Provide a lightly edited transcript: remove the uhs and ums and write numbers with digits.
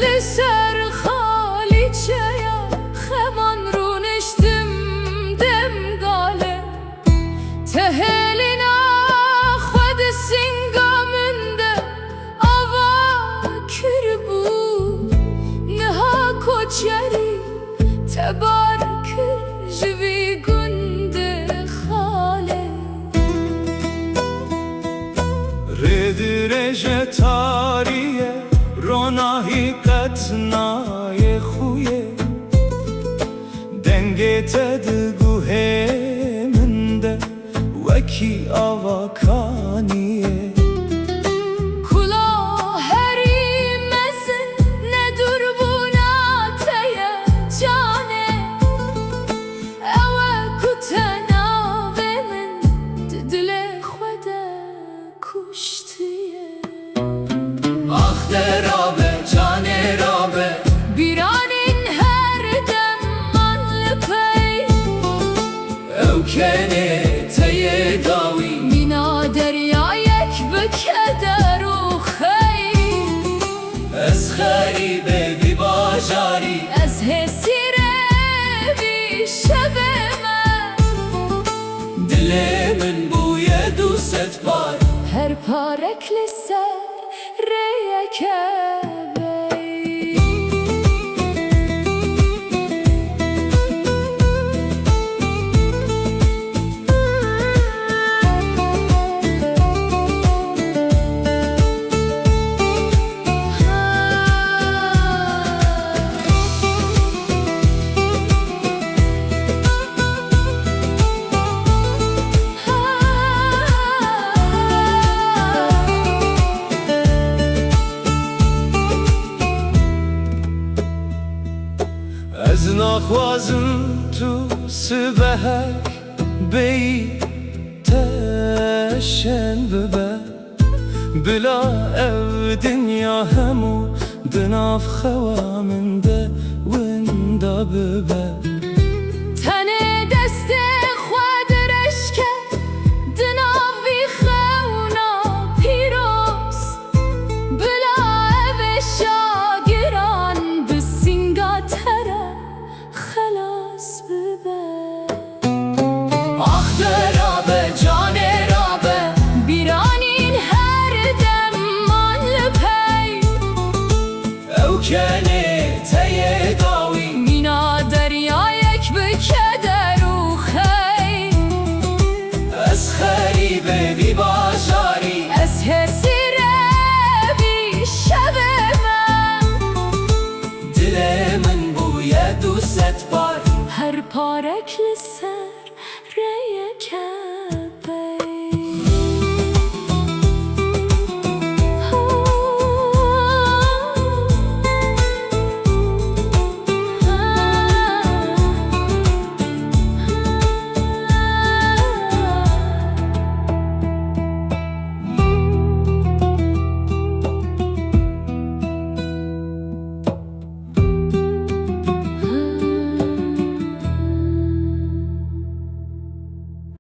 لسر خالیچه خمان رونشتم دم قاله تهلینا خود سنگامنده آوا کربو نها کوچری تبار کر جوی گند خاله ردرج تاریه روناهی قطنای خویه دنگه تدگوه منده وکی آواکانیه کلا هری مزن ندور بوناتیه جانه اوه کتناوه من دل خوده کشتیه آخ درابه جان رابه بیرانین هر دم من لپی او کنه تیه داوی مینا دریا یک بکده رو خی از خریبه بی باجاری از حسیره بی شبه من دل من بوی دوست بار هر پارک لسر ریکه از ناخوازم تو سبهک بی تشن ببه بلا او دنیا همو دناف خوامن ده وندا ببه تنه دست خوادرش که دناوی خونا پیروز بلا او شاگران بسینگا تره خلاص ببه آخ درابه جان رابه بیرانین هر دم من لپی او کنه تیه داوی مینا دریا یک بکده رو خی از خریبه بی باجاری از حسیره بی شب من دل من بوی دوست بار هر پارک لسر ریکه